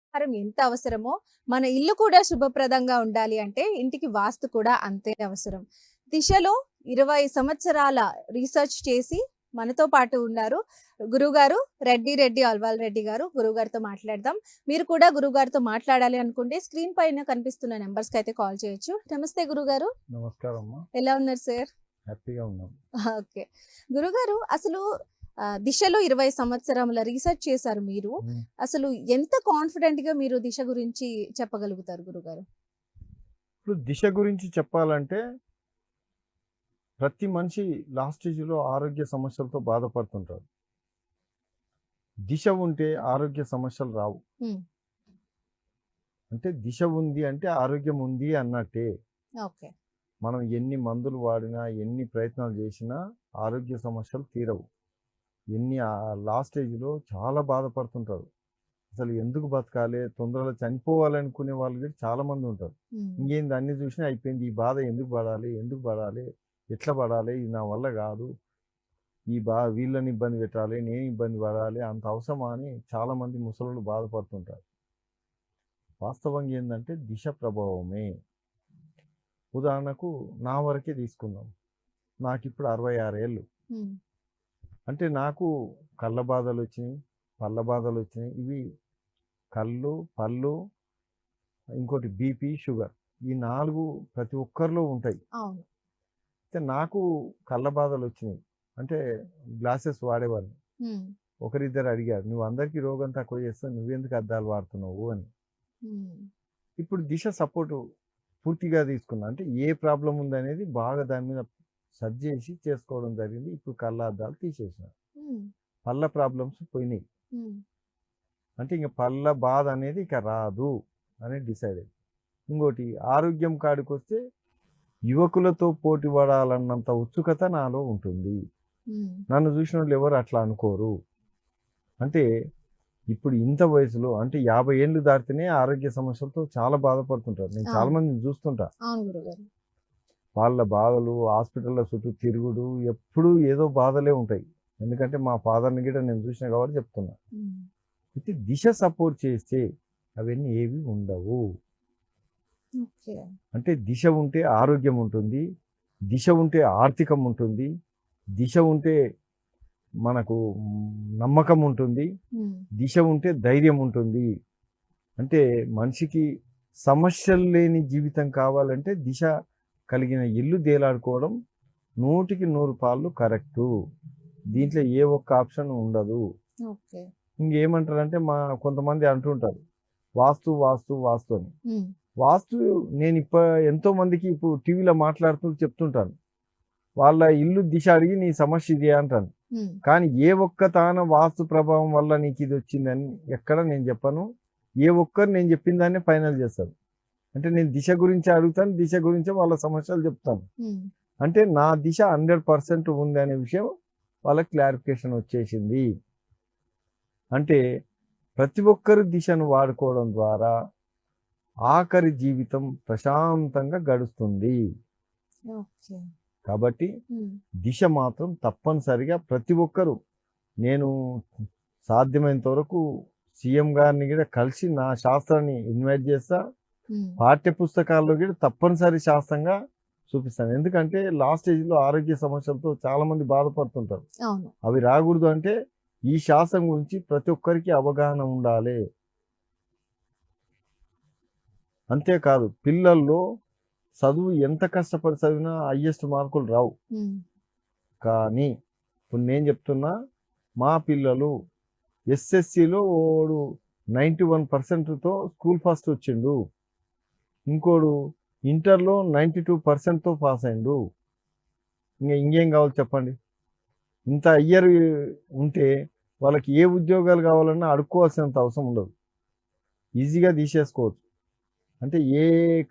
ఆహారం ఎంత అవసరమో, మన ఇల్లు కూడా శుభప్రదంగా ఉండాలి అంటే ఇంటికి వాస్తు కూడా అంతే అవసరం. దిశలో 20 సంవత్సరాల రీసెర్చ్ చేసి మనతో పాటు ఉన్నారు గురువుగారు రెడ్డి అల్వాల్ రెడ్డి గారు. గురువుగారితో మాట్లాడదాం. మీరు కూడా గురువుగారితో మాట్లాడాలి అనుకుంటే స్క్రీన్ పైన కనిపిస్తున్న నంబర్స్‌కి అయితే కాల్ చేయొచ్చు. నమస్తే గురుగారు. నమస్కారం అమ్మా. ఎలా ఉన్నారు సార్? హ్యాపీగా ఉన్నాం. ఓకే. గురుగారు అసలు దిశలో 20 సంవత్సరముల రీసెర్చ్ చేశారు మీరు. హ్మ్. అసలు ఎంత కాన్ఫిడెంట్‌గా మీరు దిశ గురించి చెప్పగలుగుతారు గురుగారు? ఇప్పుడు దిశ గురించి చెప్పాలంటే ప్రతి మనిషి లాస్ట్ స్టేజ్‌లో ఆరోగ్య సమస్యలతో బాధపడుతుంటారు. దిశ ఉంటే ఆరోగ్య సమస్యలు రావు. హ్మ్. అంటే దిశ ఉంది అంటే ఆరోగ్యం ఉంది అన్నట్టే. ఓకే. మనం ఎన్ని మందులు వాడినా, ఎన్ని ప్రయత్నాలు చేసినా ఆరోగ్య సమస్యలు తీరవు. లాస్ట్ స్టేజ్‌లో చాలా బాధపడుతుంటారు. అసలు ఎందుకు బతకాలే, తొందరగా చనిపోవాలనుకునే వాళ్ళు కూడా చాలామంది ఉంటారు. హ్మ్. ఇంకేంది అన్నీ చూసినా అయిపోయింది. ఈ బాధ ఎందుకు పడాలి? ఎందుకు పడాలి? ఎట్లా పడాలి? ఇది నా వల్ల కాదు. వీళ్ళని ఇబ్బంది పెట్టాలి, నేను ఇబ్బంది పడాలి, అంత అవసరమా అని చాలామంది ముసలోళ్ళు బాధపడుతుంటారు. వాస్తవంగా ఏందంటే దిశ ప్రభావమే. ఉదాహరణకు నా వరకే తీసుకుందాం. నాకిప్పుడు 66 ఏళ్ళు. హ్మ్. అంటే నాకు కళ్ళ బాధలొచ్చినాయి, పళ్ళ బాధలొచ్చినాయి. ఇవి కళ్ళు, పళ్ళు, ఇంకోటి బీపీ, షుగర్. ఈ 4 ప్రతి ఒక్కరిలో ఉంటాయి. అవును. అయితే నాకు కళ్ళ బాధలొచ్చినాయి. అంటే గ్లాసెస్ వాడేవాడిని. హ్మ్. ఒకరిద్దరు అడిగారు, "నువ్వు అందరికీ రోగం తక్కువ చేస్తావు, నువ్వెందుకు అద్దాలు వాడుతున్నావు" అని. హ్మ్. ఇప్పుడు దిశ సపోర్టు పూర్తిగా తీసుకున్నా. అంటే ఏ ప్రాబ్లమ్ ఉందనేది బాగా దాని మీద సెర్చ్ చేసి చేసుకోవడం జరిగింది. ఇప్పుడు కళ్ళ అద్దాలు తీసేసిన. హ్మ్. పళ్ళ ప్రాబ్లమ్స్ పోయినాయి. హ్మ్. అంటే ఇంక పళ్ళ బాధ అనేది ఇక రాదు అని డిసైడ్ అయ్యింది. ఇంకోటి ఆరోగ్యం కాడికొస్తే యువకులతో పోటీ పడాలన్నంత ఉత్సుకత నాలో ఉంటుంది. హ్మ్. నన్ను చూసినోళ్ళు ఎవరు అట్లా అనుకోరు. అంటే ఇప్పుడు ఇంత వయసులో అంటే 50 ఏళ్ళు దాటితేనే ఆరోగ్య సమస్యలతో చాలా బాధపడుతుంటారు. నేను చాలా అవును. మందిని చూస్తుంటా. అవును గురుగారు. వాళ్ళ బాధలు, హాస్పిటల్ల చుట్టూ తిరుగుడు, ఎప్పుడూ ఏదో బాధలే ఉంటాయి. ఎందుకంటే మా ఫాదర్‌ని గిట్ట నేను చూసినా కాబట్టి చెప్తున్నా. హ్మ్. అయితే దిశ సపోర్ట్ చేస్తే అవన్నీ ఏవి ఉండవు. ఓకే. అంటే దిశ ఉంటే ఆరోగ్యం ఉంటుంది. దిశ ఉంటే ఆర్థికం ఉంటుంది. దిశ ఉంటే మనకు నమ్మకం ఉంటుంది. హ్మ్. దిశ ఉంటే ధైర్యం ఉంటుంది. అంటే మనిషికి సమస్యలు లేని జీవితం కావాలంటే దిశ కలిగిన ఇల్లు దేలాడుకోవడం 100కి 100 పాళ్ళు కరెక్టు. దీంట్లో ఏ ఒక్క ఆప్షన్ ఉండదు. ఓకే. ఇంకేమంటారంటే కొంతమంది అంటుంటారు. వాస్తు, వాస్తు, వాస్తు అని. హ్మ్. వాస్తు నేను ఎంతో మందికి ఇప్పుడు టీవీలో మాట్లాడుతూ చెప్తుంటాను. వాళ్ళ ఇల్లు దిశ అడిగి నీ సమస్య ఇదే అంటాను. హ్మ్. కానీ ఏ ఒక్క తాన వాస్తు ప్రభావం వల్ల నీకు ఇది వచ్చిందని ఎక్కడ నేను చెప్పను. ఏ ఒక్కరు నేను చెప్పిన దాన్నే ఫైనల్ చేస్తారు. అంటే నేను దిశ గురించి అడుగుతాను. దిశ గురించే వాళ్ళ సమస్యలు చెప్తాను. హ్మ్. అంటే నా దిశ 100% ఉంది అనే విషయం వాళ్ళకి క్లారిఫికేషన్ వచ్చేసింది. అంటే ప్రతి ఒక్కరు దిశను వాడుకోవడం ద్వారా ఆఖరి జీవితం ప్రశాంతంగా గడుస్తుంది. ఓకే. కాబట్టి హ్మ్. దిశ మాత్రం తప్పనిసరిగా ప్రతి ఒక్కరు నేను సాధ్యమైనంత వరకు సీఎం గారిని కూడా కలిసి నా శాస్త్రాన్ని ఇన్వైట్ చేస్తా. హ్మ్. పాఠ్య పుస్తకాల్లో కూడా తప్పనిసరి శాస్త్రంగా చూపిస్తాను. ఎందుకంటే లాస్ట్ స్టేజ్‌లో ఆరోగ్య సమస్యలతో చాలామంది బాధపడుతుంటారు. అవును. అవి రాకూడదు అంటే ఈ శాస్త్రం గురించి ప్రతి ఒక్కరికి అవగాహన ఉండాలి. అంతేకాదు పిల్లల్లో చదువు ఎంత కష్టపడి చదివినా హైయెస్ట్ మార్కులు రావు. హ్మ్. కానీ ఇప్పుడు నేను చెప్తున్నా, మా పిల్లలు ఎస్ఎస్‌సిలో ఓడు 91%తో స్కూల్ ఫస్ట్ వచ్చిండు. ఇంకోడు ఇంటర్‌లో 92%తో పాస్ అయిండు. ఇంకేం కావాలి చెప్పండి? ఇంత హయ్యర్ ఉంటే వాళ్ళకి ఏ ఉద్యోగాలు కావాలన్నా అడుక్కోవాల్సినంత అవసరం ఉండదు. ఈజీగా తీసేసుకోవచ్చు. అంటే ఏ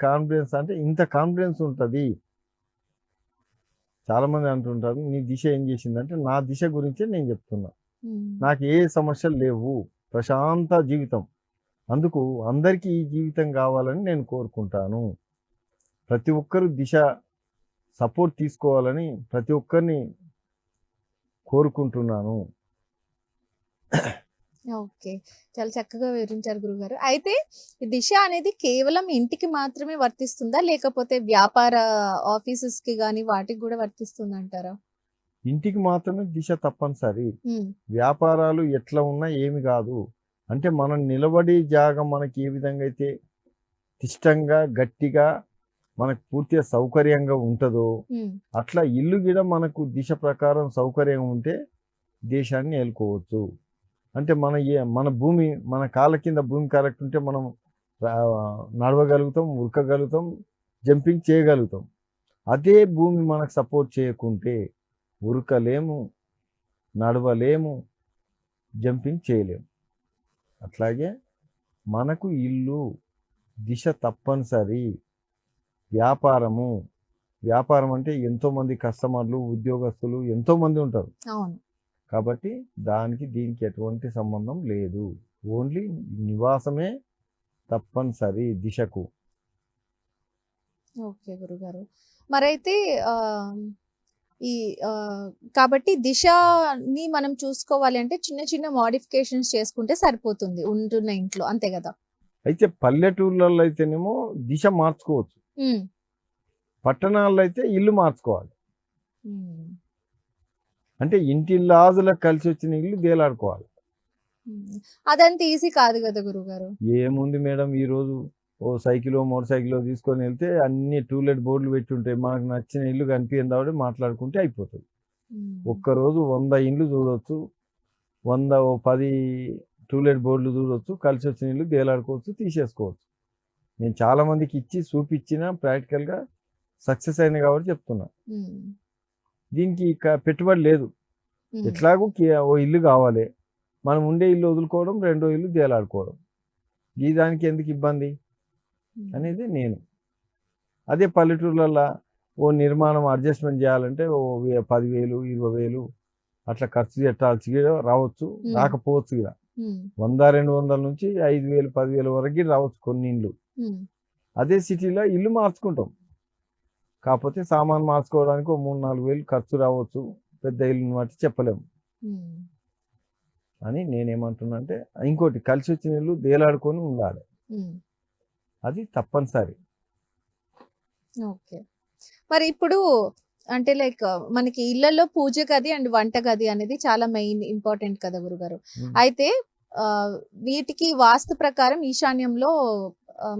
కాన్ఫిడెన్స్ అంటే ఇంత కాన్ఫిడెన్స్ ఉంటది. చాలామంది అంటుంటారు, నీ దిశ ఏం చేసిందంటే, నా దిశ గురించే నేను చెప్తున్నా. హ్మ్. నాకు ఏ సమస్యలు లేవు. ప్రశాంత జీవితం. అందుకు అందరికీ ఈ జీవితం కావాలని నేను కోరుకుంటాను. ప్రతి ఒక్కరు దిశ సపోర్ట్ తీసుకోవాలని ప్రతి ఒక్కరిని కోరుకుంటున్నాను. ఓకే. చాలా చక్కగా వివరించారు గురుగారు. అయితే ఈ దిశ అనేది కేవలం ఇంటికి మాత్రమే వర్తిస్తుందా? లేకపోతే వ్యాపార ఆఫీసెస్‌కి గాని వాటికి గూడా వర్తిస్తుందంటారా? ఇంటికి మాత్రమే దిశ తప్పనిసరి. హ్మ్. వ్యాపారాలు ఎట్లా ఉన్నా ఏమి కాదు. అంటే మనం నిలబడి జాగ మనకి ఏ విధంగా అయితే తిష్టంగా, గట్టిగా మనకు పూర్తిగా సౌకర్యంగా ఉంటదో, హ్మ్. అట్లా ఇల్లు గిడ మనకు దిశ ప్రకారం సౌకర్యం ఉంటే దేశాన్ని ఏలుకోవచ్చు. అంటే మన భూమి మన కాళ్ళ కింద భూమి కరెక్ట్ ఉంటే మనం నడవగలుగుతాం, ఉరకగలుగుతాం, జంపింగ్ చేయగలుగుతాం. అదే భూమి మనకు సపోర్ట్ చేయకుంటే ఉరకలేము, నడవలేము, జంపింగ్ చేయలేము. అట్లాగే మనకు ఇల్లు దిశ తప్పనిసరి. వ్యాపారం అంటే ఎంతోమంది కస్టమర్లు, ఉద్యోగస్తులు ఎంతోమంది ఉంటారు. అవును. కాబట్టి దానికి దీనికి ఎటువంటి సంబంధం లేదు. ఓన్లీ నివాసమే తప్పనిసరి దిశకు. ఓకే గురుగారు. మరైతే ఆహ్, ఈ కాబట్టి దిశని మనం చూసుకోవాలి అంటే చిన్న చిన్న మోడిఫికేషన్స్ చేసుకుంటే సరిపోతుంది ఉంటున్న ఇంట్లో. అంతే గదా! అయితే పల్లెటూర్లలో అయితేనేమో దిశ మార్చుకోవచ్చు. హ్మ్. పట్టణాల్లో అయితే ఇల్లు మార్చుకోవాలి. హ్మ్. అంటే ఇంటిల్లాజులకు కలిసి వచ్చిన ఇల్లు దేలాడుకోవాలి. హ్మ్. అదంత ఈజీ కాదు గదా గురుగారు. ఏముంది మేడం, ఈరోజు ఓ సైకిలో, మోటార్ సైకిలో తీసుకొని వెళ్తే అన్ని టూలెట్ బోర్డులు పెట్టి ఉంటాయి. మనకు నచ్చిన ఇల్లు కనిపించింది కాబట్టి మాట్లాడుకుంటే అయిపోతుంది. హ్మ్. ఒక్కరోజు 100 ఇండ్లు చూడొచ్చు. 10 టూలెట్ బోర్డులు చూడొచ్చు. కలిసి వచ్చిన ఇల్లు దేలాడుకోవచ్చు, తీసేసుకోవచ్చు. నేను చాలా మందికి ఇచ్చి చూపించిన ప్రాక్టికల్గా సక్సెస్ అయింది కాబట్టి చెప్తున్నా. హ్మ్. దీనికి పెట్టుబడి లేదు. హ్మ్. ఎట్లాగూ ఓ ఇల్లు కావాలి. మనం ఉండే ఇల్లు వదులుకోవడం, రెండో ఇల్లు దేలాడుకోవడం. ఈ దానికి ఎందుకు ఇబ్బంది హ్మ్. అనేది నేను. అదే పల్లెటూర్లల్లో ఓ నిర్మాణం అడ్జస్ట్మెంట్ చేయాలంటే ఓ 10,000, 20,000 అట్లా ఖర్చు పెట్టాల్సి రావచ్చు, హ్మ్. రాకపోవచ్చు కూడా. హ్మ్. 100, 200 నుంచి 5,000, 10,000 వరకు రావచ్చు కొన్ని ఇండ్లు. హ్మ్. అదే సిటీలో ఇల్లు మార్చుకుంటాం. కాకపోతే సామాన్ మార్చుకోవడానికి ఓ 3, 4 వేలు ఖర్చు రావచ్చు. పెద్ద ఇల్లుని బట్టి చెప్పలేము హ్మ్. అని నేనేమంటున్నా అంటే, ఇంకోటి కలిసి వచ్చిన ఇల్లు దేలాడుకొని ఉండాలి. హ్మ్. అది తప్పనిసరి. ఓకే. మరి ఇప్పుడు అంటే లైక్ మనకి ఇళ్లలో పూజ గది అండ్ వంట గది అనేది చాలా మెయిన్ ఇంపార్టెంట్ కదా గురుగారు. ఉమ్. అయితే వీటికి వాస్తు ప్రకారం ఈశాన్యంలో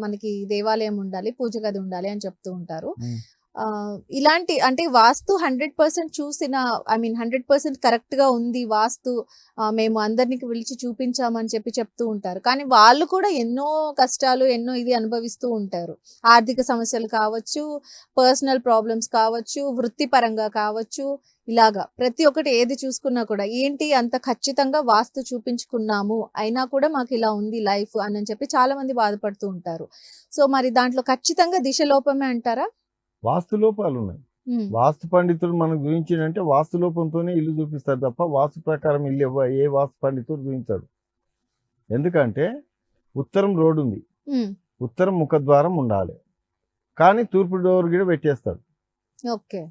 మనకి దేవాలయం ఉండాలి, పూజ గది ఉండాలి అని చెప్తూ ఉంటారు. ఉమ్. ఇలాంటి అంటే వాస్తు 100% చూసిన 100% కరెక్ట్ గా ఉంది వాస్తు, మేము అందరికి పిలిచి చూపించామని చెప్తూ ఉంటారు. కానీ వాళ్ళు కూడా ఎన్నో కష్టాలు ఎన్నో ఇది అనుభవిస్తూ ఉంటారు. ఆర్థిక సమస్యలు కావచ్చు, పర్సనల్ ప్రాబ్లమ్స్ కావచ్చు, వృత్తిపరంగా కావచ్చు, ఇలాగా ప్రతి ఒక్కటి ఏది చూసుకున్నా కూడా ఏంటి అంత ఖచ్చితంగా వాస్తు చూపించుకున్నాము అయినా కూడా మాకు ఇలా ఉంది లైఫ్ అని చెప్పి చాలా మంది బాధపడుతూ ఉంటారు. సో మరి దాంట్లో ఖచ్చితంగా దిశ లోపమే అంటారా? వాస్తు లోపాలు ఉన్నాయి. ఉమ్, వాస్తు పండితుడు మనకు చూపించిందంటే వాస్తు లోపంతోనే ఇల్లు చూపిస్తారు తప్ప వాస్తు ప్రకారం ఇల్లు ఏ వాస్తు పండితుడు చూపించాడు. ఎందుకంటే ఉత్తరం రోడ్డు ఉంది, ఉమ్, ఉత్తరం ముఖద్వారం ఉండాలి, కానీ తూర్పు డోర్ కూడా పెట్టేస్తాడు. ఓకే.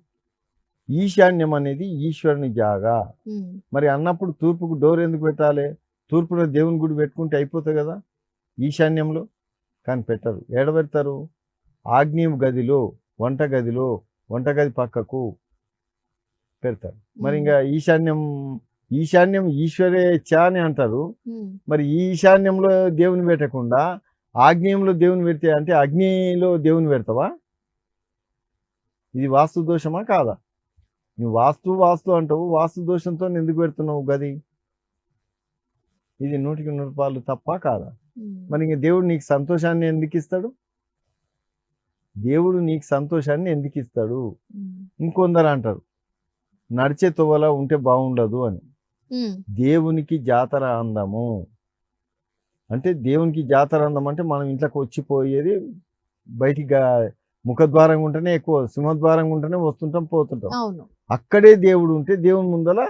ఈశాన్యం అనేది ఈశ్వరుని జాగా. ఉమ్, మరి అన్నప్పుడు తూర్పుకు డోర్ ఎందుకు పెట్టాలి? తూర్పులో దేవుని గుడి పెట్టుకుంటే అయిపోతుంది కదా ఈశాన్యంలో. కానీ పెట్టరు. ఏడ పెడతారు? ఆగ్నేయం గదిలో, వంటగది పక్కకు పెడతారు. మరి ఇంకా ఈశాన్యం ఈశ్వరేచ్ఛ అని అంటారు. ఉమ్, మరి ఈ ఈశాన్యంలో దేవుని పెట్టకుండా ఆగ్నేయంలో దేవుని పెడితే అంటే అగ్నిలో దేవుని పెడతావా? ఇది వాస్తు దోషమా కాదా? నువ్వు వాస్తు అంటావు, వాస్తు దోషంతో ఎందుకు పెడుతున్నావు గది? ఇది 100కి 100 రూపాయలు తప్ప కాదా? ఉమ్, మరి ఇంక దేవుడు నీకు సంతోషాన్ని ఎందుకు ఇస్తాడు? దేవుడు నీకు సంతోషాన్ని ఎందుకు ఇస్తాడు? ఉమ్, ఇంకొందరు అంటారు నడిచే తోవలా ఉంటే బాగుండదు అని. ఉమ్, దేవునికి జాతర అందము అంటే, దేవునికి జాతర అందం అంటే మనం ఇంట్లోకి వచ్చిపోయేది బయటికి ముఖద్వారంగా ఉంటేనే ఎక్కువ, సింహద్వారంగా ఉంటేనే వస్తుంటాం పోతుంటాం. అవును. అక్కడే దేవుడు ఉంటే దేవుని ముందల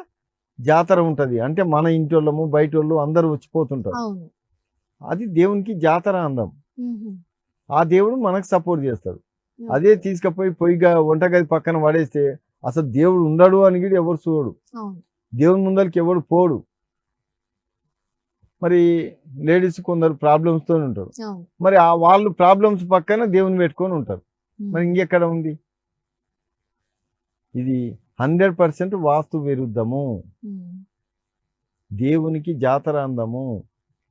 జాతర ఉంటది. అంటే మన ఇంటోళ్ళము బయటోళ్ళు అందరూ వచ్చిపోతుంటారు. అవును. అది దేవునికి జాతర అందం. ఉహు, ఆ దేవుడు మనకు సపోర్ట్ చేస్తాడు. ఓకే. అదే తీసుకుపోయి పొయ్యిగా వంటగది పక్కన పడేస్తే అసలు దేవుడు ఉండడు అని కూడా ఎవరు చూడు. అవును. దేవుని ముందరికి ఎవడు పోడు. మరి లేడీస్ కొందరు ప్రాబ్లమ్స్తో ఉంటారు. అవును. మరి ఆ వాళ్ళు ప్రాబ్లమ్స్ పక్కన దేవుని పెట్టుకొని ఉంటారు. మరి ఇంకెక్కడ ఉంది? ఇది 100% వాస్తు విరుద్ధము. దేవునికి జాతర అందము.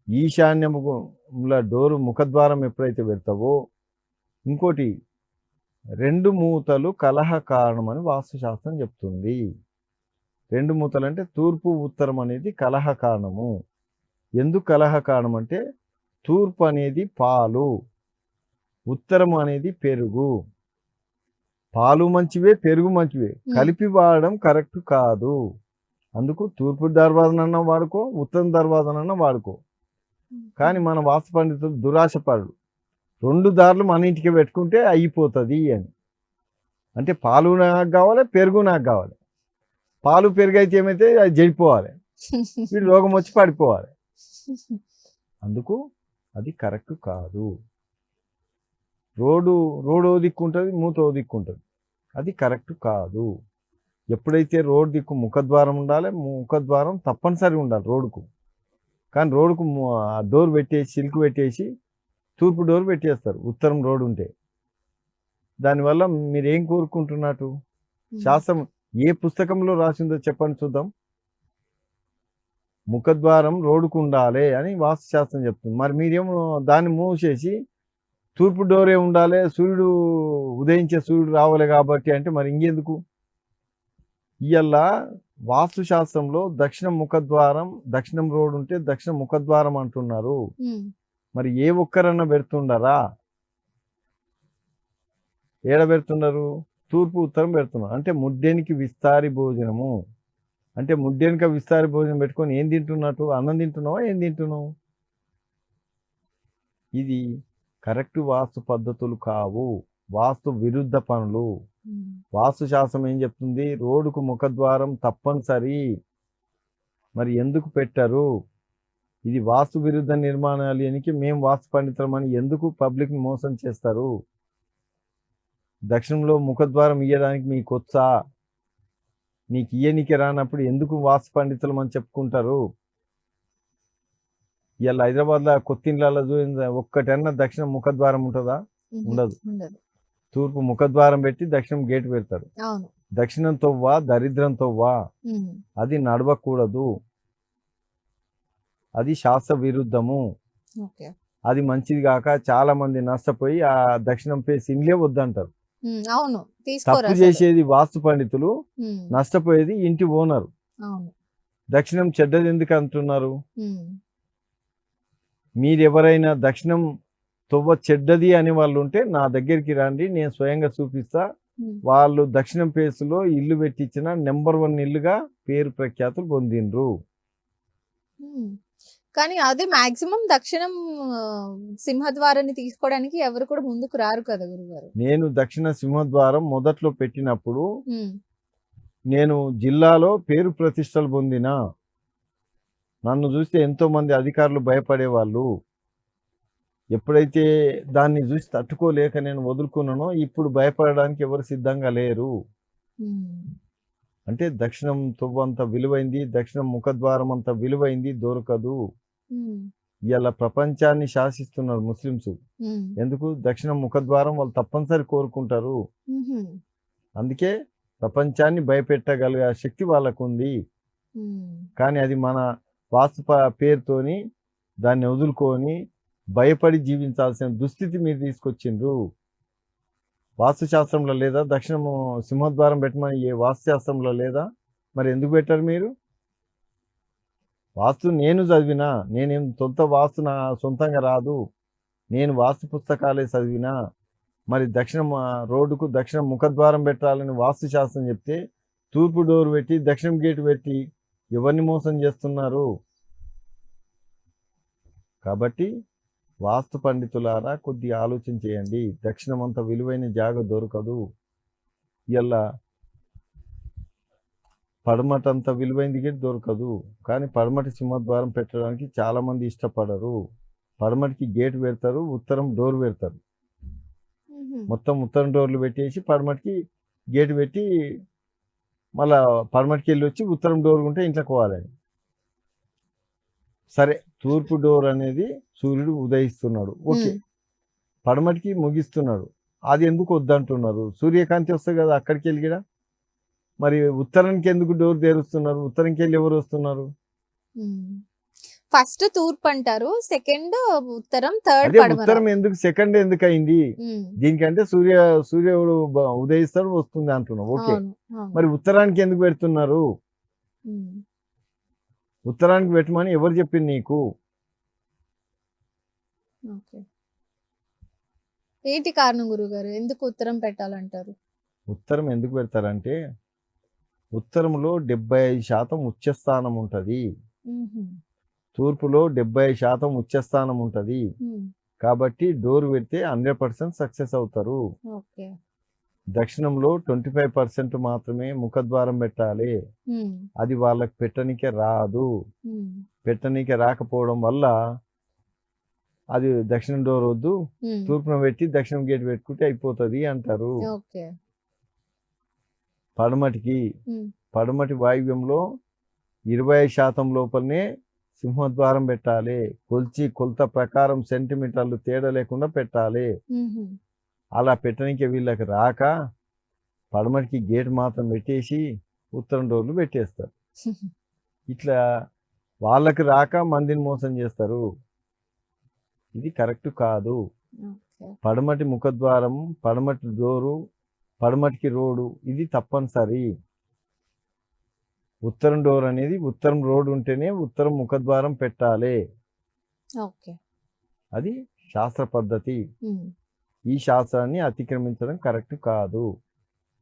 ఈశాన్యముల డోరు ముఖద్వారం ఎప్పుడైతే పెడతావో, ఇంకోటి 2 మూతలు కలహ కారణమని వాస్తుశాస్త్రం చెప్తుంది. 2 మూతలు అంటే తూర్పు ఉత్తరం అనేది కలహ కారణము. ఎందుకు కలహ కారణం అంటే తూర్పు అనేది పాలు, ఉత్తరం అనేది పెరుగు. పాలు మంచివే, పెరుగు మంచివే, కలిపి వాడడం కరెక్ట్ కాదు. అందుకు తూర్పు దర్వాజనన్నా వాడుకో, ఉత్తరం దర్వాజనన్నా వాడుకో. కానీ మన వాస్తు పండితులు దురాశపరుడు, 2 దారులు మన ఇంటికి పెట్టుకుంటే అయిపోతుంది అని. అంటే పాలు నాకు కావాలి, పెరుగు నాకు కావాలి. పాలు పెరుగు అయితే ఏమైతే అది చెడిపోవాలి, వీడు రోగం వచ్చి పడిపోవాలి. అందుకు అది కరెక్ట్ కాదు. రోడ్డు ఓ దిక్కు ఉంటుంది, మూత ఓ దిక్కు ఉంటుంది, అది కరెక్ట్ కాదు. ఎప్పుడైతే రోడ్ దిక్కు ముఖద్వారం ఉండాలి, ముఖద్వారం తప్పనిసరి ఉండాలి రోడ్డుకు. కానీ రోడ్డుకు డోర్ పెట్టేసి, సిల్క్ పెట్టేసి తూర్పు డోర్ పెట్టేస్తారు ఉత్తరం రోడ్ ఉంటే. దానివల్ల మీరు ఏం కోరుకుంటున్నట్టు? శాస్త్రం ఏ పుస్తకంలో రాసిందో చెప్పండి చూద్దాం. ముఖద్వారం రోడ్డుకు ఉండాలి అని వాస్తుశాస్త్రం చెప్తుంది. మరి మీరేమో దాన్ని మూవ్ చేసి తూర్పు డోరే ఉండాలి, సూర్యుడు ఉదయించే సూర్యుడు రావాలి కాబట్టి అంటే మరి ఇంకెందుకు? ఇవాళ వాస్తుశాస్త్రంలో దక్షిణ ముఖద్వారం, దక్షిణం రోడ్ ఉంటే దక్షిణ ముఖద్వారం అంటున్నారు. మరి ఏ ఒక్కరన్నా పెడుతుండరా? ఏడ పెడుతున్నారు? తూర్పు ఉత్తరం పెడుతున్నారు. అంటే ముడ్డెనికి విస్తారి భోజనము. అంటే ముడ్డెనిక విస్తారి భోజనం పెట్టుకొని ఏం తింటున్నట్టు? అన్నం తింటున్నావా, ఏం తింటున్నావు? ఇది కరెక్ట్ వాస్తు పద్ధతులు కావు, వాస్తు విరుద్ధ పనులు. వాస్తు శాస్త్రం ఏం చెప్తుంది? రోడ్డుకు ముఖద్వారం తప్పనిసరి. మరి ఎందుకు పెట్టరు? ఇది వాస్తు విరుద్ధ నిర్మాణాలు అని మేము వాస్తు పండితులమని ఎందుకు పబ్లిక్ని మోసం చేస్తారు? దక్షిణంలో ముఖద్వారం ఇయ్యడానికి మీకు వచ్చా? నీకు ఇయ్యనికి రానప్పుడు ఎందుకు వాస్తు పండితులం అని చెప్పుకుంటారు? ఇవాళ హైదరాబాద్లో కొత్త ఇళ్ళలో ఒక్కటన్నా దక్షిణ ముఖద్వారం ఉంటుందా? ఉండదు. తూర్పు ముఖద్వారం పెట్టి దక్షిణం గేటు పెడతారు. దక్షిణం తవ్వా, దరిద్రం తవ్వా, అది నడవకూడదు. అది శాస్త్ర విరుద్ధము. అది మంచిది కాక చాలా మంది నష్టపోయి ఆ దక్షిణం పేసి ఇండ్లే వద్దంటారు. తప్పు చేసేది వాస్తు పండితులు, నష్టపోయేది ఇంటి ఓనరు. దక్షిణం చెడ్డది ఎందుకు అంటున్నారు? మీరెవరైనా దక్షిణం తవ్వ చెడ్డది అనే వాళ్ళు ఉంటే నా దగ్గరికి రండి, నేను స్వయంగా చూపిస్తా. వాళ్ళు దక్షిణం పేసులో ఇల్లు పెట్టించిన నెంబర్ 1 ఇల్లుగా పేరు ప్రఖ్యాతులు పొందిండ్రు. కానీ అది మాక్సిమం దక్షిణం సింహద్వారాన్ని తీసుకోవడానికి ఎవరు కూడా ముందుకు రారు కదా గురుగారు. నేను దక్షిణ సింహద్వారం మొదట్లో పెట్టినప్పుడు నేను జిల్లాలో పేరు ప్రతిష్టలు పొందిన. నన్ను చూస్తే ఎంతో మంది అధికారులు భయపడేవాళ్ళు. ఎప్పుడైతే దాన్ని చూసి తట్టుకోలేక నేను వదులుకున్నానో ఇప్పుడు భయపడడానికి ఎవరు సిద్ధంగా లేరు. అంటే దక్షిణం తొవ్వ అంత విలువైంది, దక్షిణం ముఖద్వారం అంత విలువైంది దొరకదు. ఇలా ప్రపంచాన్ని శాసిస్తున్నారు ముస్లింస్. ఎందుకు? దక్షిణం ముఖద్వారం వాళ్ళు తప్పనిసరి కోరుకుంటారు. అందుకే ప్రపంచాన్ని భయపెట్టగలిగే శక్తి వాళ్ళకు ఉంది. కానీ అది మన వాస్తు పేరుతోని దాన్ని వదులుకొని భయపడి జీవించాల్సిన దుస్థితి మీరు తీసుకొచ్చిండ్రు. వాస్తుశాస్త్రంలో లేదా? దక్షిణము సింహద్వారం పెట్టమని ఏ వాస్తుశాస్త్రంలో లేదా? మరి ఎందుకు పెట్టారు మీరు? వాస్తు నేను చదివినా, నేనేం వాస్తు నా సొంతంగా రాదు, నేను వాస్తు పుస్తకాలే చదివినా. మరి దక్షిణం రోడ్డుకు దక్షిణం ముఖద్వారం పెట్టాలని వాస్తు శాస్త్రం చెప్తే తూర్పు డోర్ పెట్టి దక్షిణం గేటు పెట్టి ఎవరిని మోసం చేస్తున్నారు? కాబట్టి వాస్తు పండితులారా కొద్ది ఆలోచన చేయండి. దక్షిణం అంత విలువైన జాగ దొరకదు. ఇలా పడమటి అంత విలువైనది గేట్ దొరకదు. కానీ పడమటి సింహద్వారం పెట్టడానికి చాలా మంది ఇష్టపడరు. పడమటికి గేట్ పెడతారు, ఉత్తరం డోర్ పెడతారు. మొత్తం ఉత్తరం డోర్లు పెట్టేసి పడమటికి గేట్ పెట్టి మళ్ళా పడమటికి వెళ్ళి వచ్చి ఉత్తరం డోర్ ఉంటే ఇంట్లోకి పోవాలని. సరే తూర్పు డోర్ అనేది సూర్యుడు ఉదయిస్తున్నాడు, ఓకే. ఉమ్, పడమటికి ముగిస్తున్నాడు, అది ఎందుకు వద్దంటున్నారు? సూర్యకాంతి వస్తుంది కదా అక్కడికి వెళ్ళి కూడా. మరి ఉత్తరానికి ఎందుకు డోర్ తెరుస్తున్నారు? ఉత్తరంకి వెళ్ళి ఎవరు వస్తున్నారు? ఉమ్. ఫస్ట్ తూర్పు అంటారు, సెకండ్ ఉత్తరం, థర్డ్ అదే పడమర. ఉత్తరం ఎందుకు సెకండ్ ఎందుకు అయింది? ఉమ్, దీనికంటే సూర్యుడు ఉదయిస్తాడు వస్తుంది అంటున్నావు, ఓకే. అవును అవును. మరి ఉత్తరానికి ఎందుకు పెడుతున్నారు? ఉమ్, ఉత్తరానికి పెట్టమని ఎవరు చెప్పింది నీకు? ఓకే. ఏంటి కారణం గురుగారు, ఎందుకు ఉత్తరం పెట్టాలంటారు? ఉత్తరం ఎందుకు పెడతారంటే ఉత్తరంలో 75% ఉచ్చస్థానం ఉంటుంది, ఉహుం, తూర్పులో 70% ఉచ్చస్థానం ఉంటుంది. ఉమ్, కాబట్టి డోర్ పెడితే 100% సక్సెస్ అవుతారు. ఓకే. దక్షిణంలో 25% మాత్రమే ముఖద్వారం పెట్టాలి, ఉమ్, అది వాళ్ళకి పెట్టనికే రాదు. ఉమ్, పెట్టనీకి రాకపోవడం వల్ల అది దక్షిణం డోర్ వద్దు, ఉమ్, తూర్పున పెట్టి దక్షిణం గేట్ పెట్టుకుంటే అయిపోతుంది అంటారు. ఓకే. పడమటికి ఉమ్, పడమటి వాయువ్యంలో 25% లోపలనే సింహద్వారం పెట్టాలి. కొలత ప్రకారం సెంటీమీటర్లు తేడా లేకుండా పెట్టాలి. ఉహుం, అలా పెట్టడానికి వీళ్ళకి రాక పడమటికి గేట్ మాత్రం పెట్టేసి ఉత్తరం డోర్లు పెట్టేస్తారు. ఇట్లా వాళ్ళకి రాక మందిని మోసం చేస్తారు. ఇది కరెక్ట్ కాదు. ఓకే. పడమటి ముఖద్వారం, పడమటి డోరు, పడమటికి రోడ్డు ఇది తప్పనిసరి. ఉత్తరం డోర్ అనేది ఉత్తరం రోడ్డు ఉంటేనే ఉత్తరం ముఖద్వారం పెట్టాలి. ఓకే. అది శాస్త్ర పద్ధతి. ఉమ్, ఈ శాస్త్రాన్ని అతిక్రమించడం కరెక్ట్ కాదు.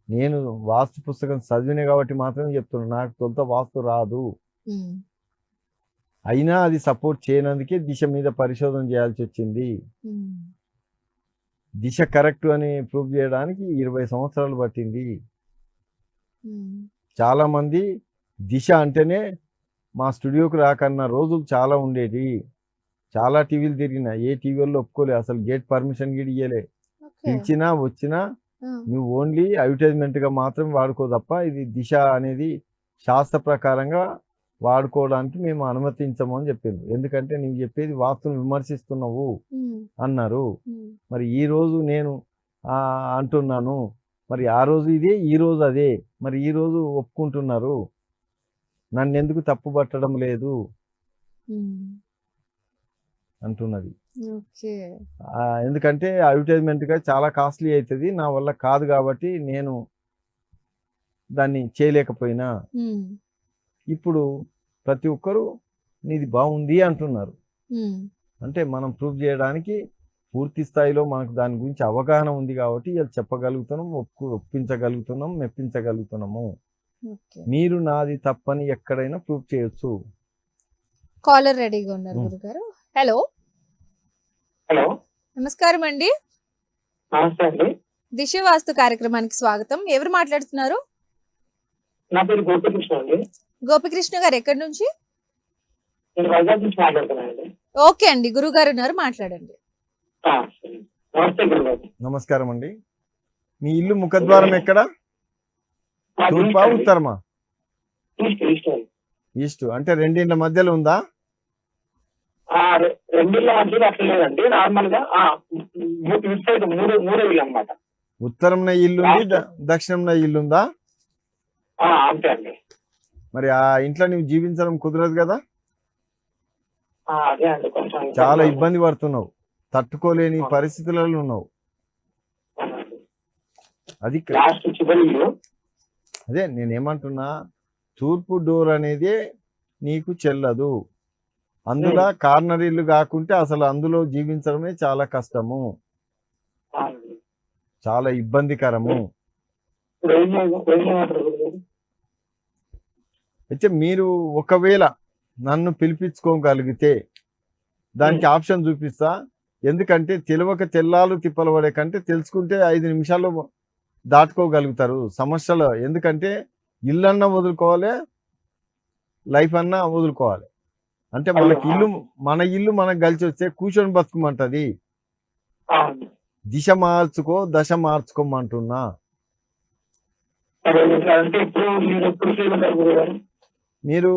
నేను వాస్తు పుస్తకం చదివిన కాబట్టి మాత్రమే చెప్తున్నాను, నాకు తొలుత వాస్తు రాదు. ఉమ్, అయినా అది సపోర్ట్ చేయనందుకే దిశ మీద పరిశోధన చేయాల్సి వచ్చింది. ఉమ్, దిశ కరెక్ట్ అని ప్రూవ్ చేయడానికి 20 సంవత్సరాలు పట్టింది. ఉమ్, చాలా మంది దిశ అంటేనే మా స్టూడియోకి రాకన్న రోజులు చాలా ఉండేవి. చాలా టీవీలు తిరిగిన, ఏ టీవీల్లో ఒప్పుకోలే, అసలు గేట్ పర్మిషన్ గిడి ఇయ్యలే. ఓకే. పిలిచినా వచ్చినా ఆ, నువ్వు ఓన్లీ అడ్వర్టైజ్మెంట్గా మాత్రం వాడుకో తప్ప ఇది దిశ అనేది శాస్త్ర ప్రకారంగా వాడుకోవడానికి మేము అనుమతించము అని చెప్పింది. ఎందుకంటే నువ్వు చెప్పేది వాస్తును విమర్శిస్తున్నావు ఉమ్, అన్నారు. ఉమ్, మరి ఈ రోజు నేను అంటున్నాను, మరి ఆ రోజు ఇదే, ఈ రోజు అదే. మరి ఈ రోజు ఒప్పుకుంటున్నారు, నన్ను ఎందుకు తప్పు పట్టడం లేదు ఉమ్, అంటున్నది. ఓకే. ఎందుకంటే అడ్వర్టైజ్మెంట్గా చాలా కాస్ట్లీ అవుతుంది, నా వల్ల కాదు కాబట్టి నేను దాన్ని చేయలేకపోయినా. ఉమ్, ఇప్పుడు ప్రతి ఒక్కరూ నీది బాగుంది అంటున్నారు. ఉమ్, అంటే మనం ప్రూవ్ చేయడానికి పూర్తి స్థాయిలో మనకు దాని గురించి అవగాహన ఉంది కాబట్టి ఇలా చెప్పగలుగుతున్నాం, ఒప్పించగలుగుతున్నాం, మెప్పించగలుగుతున్నాము. ఓకే. మీరు నాది తప్పని ఎక్కడైనా ప్రూవ్ చేయొచ్చు. కాలర్ రెడీగా ఉన్నారు ఉమ్. గురుగారు. హలో, హలో, నమస్కారం అండి. నమస్తే అండి. దిశ వాస్తు కార్యక్రమానికి స్వాగతం. ఎవరు మాట్లాడుతున్నారు? నా పేరు గోపికృష్ణ అండి. గోపికృష్ణ గారు ఎక్కడి నుంచి? నేను వైజాగ్ నుంచి మాట్లాడుతున్నానండి. ఓకే అండి, గురుగారు ఉన్నారు, మాట్లాడండి. సరే. నమస్తే గురుగారు. నమస్కారం అండి. మీ ఇల్లు ముఖద్వారం ఎక్కడ? మాది తూర్పా ఈస్ట్ అండి. ఉత్తరమా? ఈస్ట్ అండి. ఈస్ట్ అంటే రెండింటి మధ్యలో ఉందా? రెండిళ్ళ మధ్యలో అట్లా లేదండి, నార్మల్ గా ఇటు సైడ్ మూడు ఇల్లు అనమాట. ఉత్తరంన ఇల్లుంది, దక్షిణంన ఇల్లుందా? అంతే అండి. మరి ఆ ఇంట్లో నువ్వు జీవించడం కుదరదు కదా, అదే అండి, కొంచెం చాలా ఇబ్బంది పడుతున్నావు, తట్టుకోలేని పరిస్థితులలో ఉన్నావు. అది లాస్ట్ చివరి ఇల్లు. అదే నేనేమంటున్నా, తూర్పు డోర్ అనేది నీకు చెల్లదు. అందులో కార్నర్ ఇల్లు కాకుంటే అసలు అందులో జీవించడమే చాలా కష్టము, చాలా ఇబ్బందికరము. ఇప్పుడు ఏం చేయమంటారు గురుగారు? అయితే మీరు ఒకవేళ నన్ను పిలిపించుకోగలిగితే దానికి ఆప్షన్ చూపిస్తా. ఎందుకంటే తెలియక తెల్లాలు తిప్పలు పడే కంటే తెలుసుకుంటే 5 నిమిషాల్లో దాటుకోగలుగుతారు సమస్యలు. ఎందుకంటే ఇల్లన్నా వదులుకోవాలి, లైఫ్ అన్నా వదులుకోవాలి. అంటే మన ఇల్లు మనకు కలిసి వస్తే కూర్చొని బతుకమంటది. దిశ మార్చుకో, దశ మార్చుకోమంటున్నా. అంటే ఇప్పుడు మీరు ఎప్పుడు చేయగలరు గురుగారు? మీరు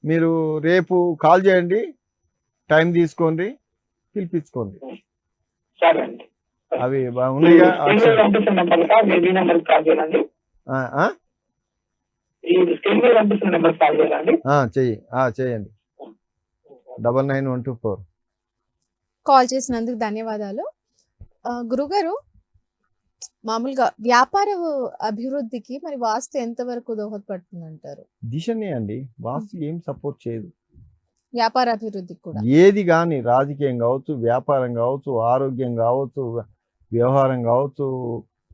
మీరు రేపు కాల్ చేయండి, టైం తీసుకోండి, పిలిపించుకోండి. సరే అండి. అవి ఉన్నాయిగా స్క్రీన్ మీద కనిపిస్తున్న నెంబర్ మీ నెంబర్ కాల్ చేయాలండి. ఈ స్క్రీన్ మీద కనిపిస్తున్న నెంబర్ కాల్ చేయాలండి. చేయండి 99124. కాల్ చేసినందుకు ధన్యవాదాలు. గురుగారు, మామూలుగా వ్యాపార అభివృద్ధికి మరి వాస్తు ఎంతవరకు దోహదపడుతుంది అంటారు? దిశనే అండి, వాస్తు ఏం సపోర్ట్ చేయదు. వ్యాపార అభివృద్ధికి కూడా ఏది కానీ, రాజకీయం కావచ్చు, వ్యాపారం కావచ్చు, ఆరోగ్యం కావచ్చు, వ్యవహారం కావచ్చు,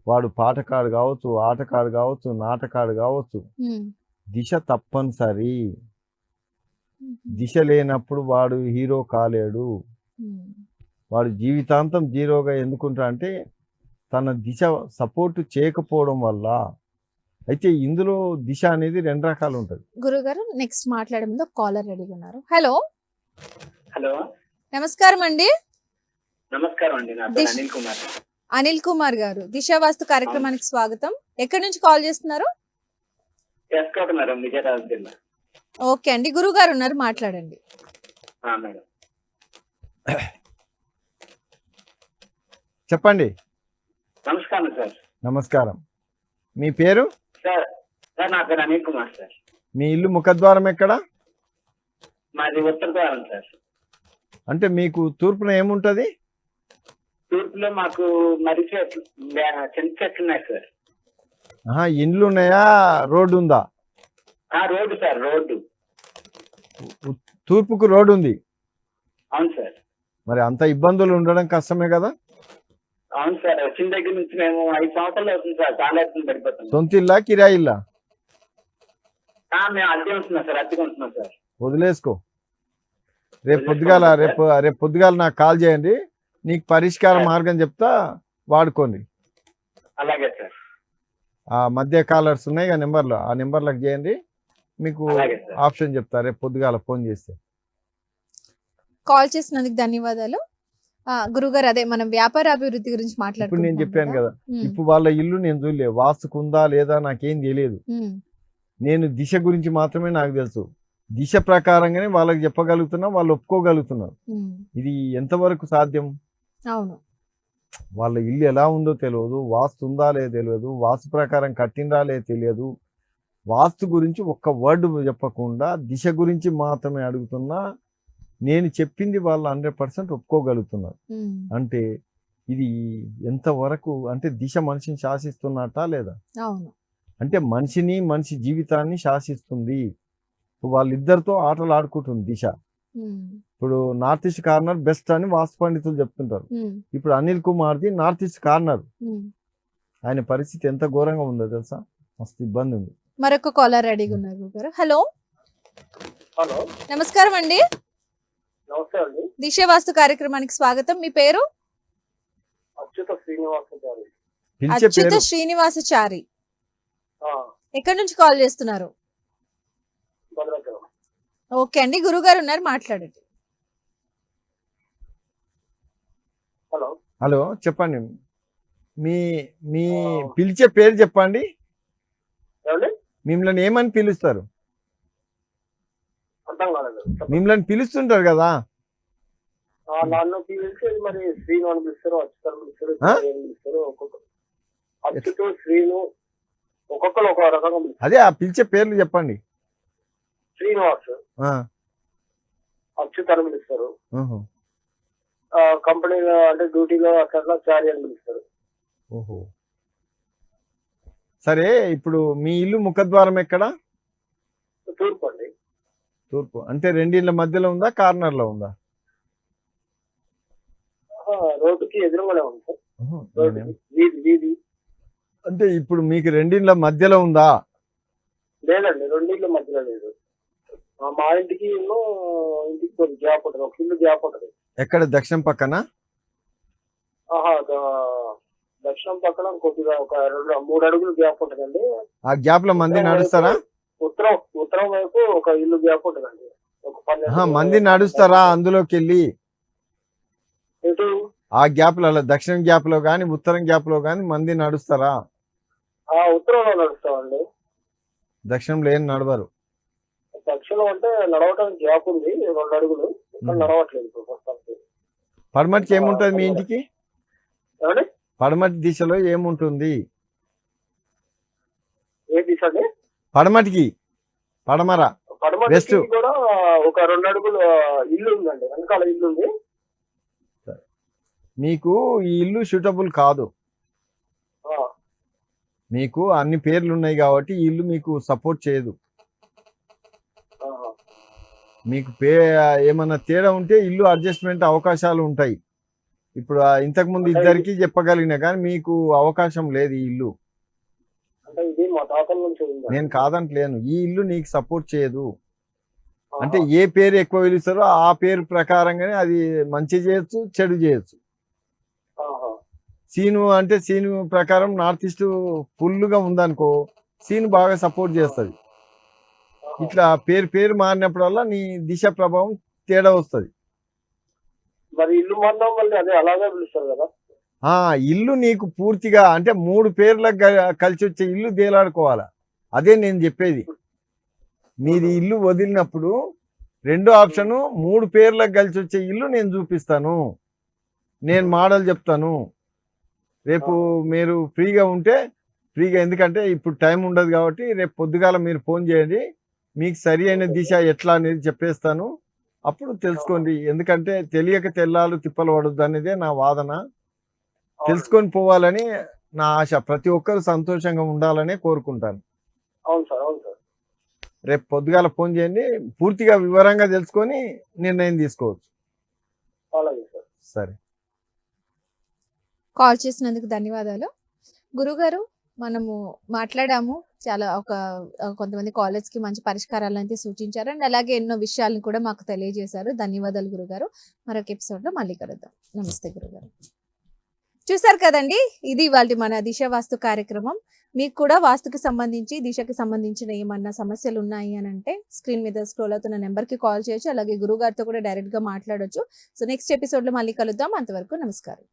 వాడు పాటకాడు కావచ్చు, ఆటకాడు కావచ్చు, నాటకాడు కావచ్చు, దిశ తప్పనిసరి. దిశ లేనప్పుడు వాడు హీరో కాలేడు. వాడు జీవితాంతం జీరోగా ఎందుకుంటా అంటే తన దిశ సపోర్ట్ చేయకపోవడం వల్ల. అయితే ఇందులో దిశ అనేది 2 రకాలు ఉంటుంది. గురుగారు, నెక్స్ట్ మాట్లాడే ముందు కాలర్ రెడీగా ఉన్నారు. హలో హలో, నమస్కారం అండి. నమస్కారం అండి. నా పేరు అనిల్ కుమార్. అనిల్ కుమార్ గారు, దిశ వాస్తు కార్యక్రమానికి స్వాగతం. ఎక్కడి నుంచి కాల్ చేస్తున్నారు? చేసుకోవటం విజయనగరం జిల్లా. ఓకే అండి, గురువు గారు ఉన్నారు, మాట్లాడండి. మేడం, చెప్పండి. నమస్కారం సార్. నమస్కారం. మీ పేరు? సార్ నా పేరు అనిల్ కుమార్ సార్. మీ ఇల్లు ముఖద్వారం ఎక్కడ? మాది ఉత్తర ద్వారం సార్. అంటే మీకు తూర్పున ఏముంటది? తూర్పులో మాకు మర్రి చెట్లు, చిన్న చెట్లు ఉన్నాయి సార్. ఇండ్లు ఉన్నాయా, రోడ్డు ఉందా? Road sir, road. తూర్పుకు రోడ్డు ఉంది. అవును సార్. మరి అంత ఇబ్బందులు ఉండడం కష్టమే కదా? అవును సార్, వచ్చిన దగ్గర నుంచి మేము 5 సంవత్సరాలు అవుతుంది సార్. చాలా ఎత్తున పడిపోతుంది. సొంత ఇల్లా, కిరాయి ఇల్లా? మేము అద్దె ఉంటున్నాం సార్, అద్దెగా ఉంటున్నాం సార్. వదిలేసుకో. రేపు పొద్దుగాల నాకు కాల్ చేయండి, నీకు పరిష్కార మార్గం చెప్తా, వాడుకోండి. అలాగే సార్. ఆ మధ్య కాలర్స్ ఉన్నాయి ఆ నెంబర్లో, ఆ నెంబర్లకు చేయండి, మీకు ఆప్షన్ చెప్తా రేపు పొద్దుగాల ఫోన్ చేస్తే. కాల్ చేసినందుకు ధన్యవాదాలు. గురుగారు, అదే మనం వ్యాపార అభివృద్ధి గురించి ఇప్పుడు మాట్లాడుకుంటున్నాం నేను చెప్పాను కదా, ఉమ్, ఇప్పుడు వాళ్ళ ఇల్లు నేను చూడలే, వాస్తుకుందా లేదా నాకేం తెలియదు. ఉమ్, నేను దిశ గురించి మాత్రమే నాకు తెలుసు. దిశ ప్రకారంగానే వాళ్ళకి చెప్పగలుగుతున్నా, వాళ్ళు ఒప్పుకోగలుగుతున్నారు. ఉమ్, ఇది ఎంతవరకు సాధ్యం? అవును. వాళ్ళ ఇల్లు ఎలా ఉందో తెలియదు, వాస్తు ఉందా లేదో తెలియదు, వాస్తు ప్రకారం కట్టిందా లేదో తెలియదు. వాస్తు గురించి ఒక్క వర్డ్ చెప్పకుండా దిశ గురించి మాత్రమే అడుగుతున్నా. నేను చెప్పింది వాళ్ళు 100% ఒప్పుకోగలుగుతున్నారు. ఉమ్, అంటే ఇది ఎంతవరకు అంటే దిశ మనిషిని శాసిస్తున్నట్టా లేదా? అవును. అంటే మనిషి జీవితాన్ని శాసిస్తుంది. వాళ్ళిద్దరితో ఆటలు ఆడుకుంటుంది దిశ. ఉమ్, ఇప్పుడు నార్త్ ఈస్ట్ కార్నర్ బెస్ట్ అని వాస్తు పండితులు చెప్తుంటారు. ఉమ్, ఇప్పుడు అనిల్ కుమార్ది నార్త్ ఈస్ట్ కార్నర్. ఉమ్. ఆయన పరిస్థితి ఎంత ఘోరంగా ఉందో తెలుసా? మస్తు ఇబ్బంది ఉంది. మరొక కాలర్ రెడీగా ఉన్నారు గురుగారు. హలో హలో, నమస్కారం అండి. నమస్తే అండి. దిశ వాస్తు కార్యక్రమానికి స్వాగతం. మీ పేరు? అచ్యుత శ్రీనివాసాచారి. పిలిచే అచ్యుత పేరు శ్రీనివాసచారి. ఎక్కడి నుంచి కాల్ చేస్తున్నారు? భద్రాచలం. ఓకే అండి, గురుగారు ఉన్నారు, మాట్లాడండి. హలో, హలో, చెప్పండి. మీ మీ పిలిచే పేరు చెప్పండి. ఏమండి? మిమ్మల్ని ఏమని పిలుస్తారు? అర్థం కాలేదు. మిమ్మల్ని పిలుస్తుంటారు కదా. నన్ను పిలిచి మరి శ్రీను అని పిలుస్తారు, అచ్యుత అని పిలుస్తారు, చారి అని పిలుస్తారు. అచ్యుత, శ్రీను ఒక్కొక్కరు ఒక రకంగా పిలుస్తారు. అదే ఆ పిలిచే పేర్లు చెప్పండి. శ్రీనివాస్, ఆ, అచ్యుత అని పిలుస్తారు. ఓహో, కంపెనీలో అంటే డ్యూటీలో అట్లా చారి అని పిలుస్తారు. ఓహో. సరే, ఇప్పుడు మీ ఇల్లు ముఖద్వారం ఎక్కడ? తూర్పు అండి. తూర్పు అంటే రెండిళ్ళ మధ్యలో ఉందా, కార్నర్ లో ఉందా? రోడ్డుకి ఎదురుగానే ఉంది సార్. ఓహో, రోడ్డుకి వీధి. అంటే ఇప్పుడు మీకు రెండిళ్ళ మధ్యలో ఉందా? లేదండి, రెండిళ్ళ మధ్యలో లేదు. మా ఇంటికి ఇంటికి కొద్ది గ్యాప్ ఉంటుంది, ఒక ఇల్లు గ్యాప్ ఉంటుంది. ఎక్కడ? దక్షిణం పక్కన? దక్షిణం పక్కన కొద్దిగా ఒక 2-3 అడుగులు గ్యాప్ ఉంటుందండి. ఆ గ్యాప్ లో మంది నడుస్తారా? ఉత్తరం వైపు ఒక ఇల్లు గ్యాప్ ఉంటుందండి. ఒక 12 మంది నడుస్తారా అందులోకి వెళ్ళి? ఎటు? ఆ గ్యాప్ లో, దక్షిణం గ్యాప్ లో గాని ఉత్తరం గ్యాప్ లో గాని మంది నడుస్తారా? ఉత్తరంలో నడుస్తామండి. దక్షిణంలో ఏం నడవరు. దక్షిణం అంటే నడవటానికి గ్యాప్ ఉంది 2 అడుగులు, ఇక్కడ నడవట్లేదు ఇప్పుడు ప్రస్తుతానికి. పడమటికి ఏముంటుంది మీ ఇంటికి? ఏమండి పడమటి దిశలో ఏముంటుంది? ఏ దిశ అండి? పడమటికి, పడమర, వెస్ట్. పడమటికి కూడా ఒక 2 అడుగులు ఇల్లు ఉందండి, వెనకాల ఇల్లు ఉంది. మీకు ఈ ఇల్లు సూటబుల్ కాదు. ఆ, మీకు అన్ని పేర్లు ఉన్నాయి కాబట్టి ఈ ఇల్లు మీకు సపోర్ట్ చేయదు. ఆహా. మీకు ఏమన్నా తేడా ఉంటే ఇల్లు అడ్జస్ట్మెంట్ అవకాశాలు ఉంటాయి. ఇప్పుడు ఇంతకు ముందు ఇద్దరికి చెప్పగలిగిన కానీ మీకు అవకాశం లేదు ఈ ఇల్లు. అంటే ఇది మా తాతల నుంచి ఉంది. నేను కాదంటలేను, ఈ ఇల్లు నీకు సపోర్ట్ చేయదు. అంటే ఏ పేరు ఎక్కువ పిలుస్తారో ఆ పేరు ప్రకారంగానే అది మంచి చేయొచ్చు, చెడు చేయొచ్చు. సీను అంటే సీను ప్రకారం నార్త్ ఈస్ట్ ఫుల్గా ఉందనుకో, సీను బాగా సపోర్ట్ చేస్తుంది. ఇట్లా పేరు మారినప్పుడల్లా నీ దిశ ప్రభావం తేడా వస్తుంది. మరి ఇల్లు మాత్రం మళ్ళీ అదే అలాగే పిలుస్తారు కదా. ఇల్లు నీకు పూర్తిగా అంటే 3 పేర్లకు కలిసి వచ్చే ఇల్లు దేలాడుకోవాలా. అదే నేను చెప్పేది. మీది ఇల్లు వదిలినప్పుడు రెండో ఆప్షన్ 3 పేర్లకు కలిసి వచ్చే ఇల్లు నేను చూపిస్తాను, నేను మోడల్ చెప్తాను. రేపు మీరు ఫ్రీగా ఉంటే ఎందుకంటే ఇప్పుడు టైం ఉండదు కాబట్టి రేపు పొద్దుగాల మీరు ఫోన్ చేయండి, మీకు సరి అయిన దిశ ఎట్లా అనేది చెప్పేస్తాను. అప్పుడు తెలుసుకోండి. ఎందుకంటే తెలియక తెల్లాలు తిప్పలు పడొద్దు అనేదే నా వాదన. తెలుసుకొని పోవాలని నా ఆశ. ప్రతి ఒక్కరు సంతోషంగా ఉండాలనే కోరుకుంటాను. అవును సార్, అవును సార్. రేపు పొద్దుగాల ఫోన్ చేయండి, పూర్తిగా వివరంగా తెలుసుకొని నిర్ణయం తీసుకోవచ్చు. అలాగే సార్. సరే, కాల్ చేసినందుకు ధన్యవాదాలు గురుగారు. మనము మాట్లాడాము చాలా కొంతమంది కాలేజ్ కి మంచి పరిష్కారాలు అయితే సూచించారు అండ్ అలాగే ఎన్నో విషయాలను కూడా మాకు తెలియజేశారు. ధన్యవాదాలు గురుగారు. మరొక ఎపిసోడ్ లో మళ్ళీ కలుద్దాం. నమస్తే గురుగారు. చూసారు కదండి, ఇది ఇవాళ మన దిశ వాస్తు కార్యక్రమం. మీకు కూడా వాస్తుకి సంబంధించి దిశకి సంబంధించిన ఏమన్నా సమస్యలు ఉన్నాయి అని అంటే స్క్రీన్ మీద స్క్రోల్ అవుతున్న నెంబర్ కి కాల్ చేయొచ్చు. అలాగే గురుగారితో కూడా డైరెక్ట్ గా మాట్లాడొచ్చు. సో నెక్స్ట్ ఎపిసోడ్ లో మళ్ళీ కలుద్దాం. అంతవరకు నమస్కారం.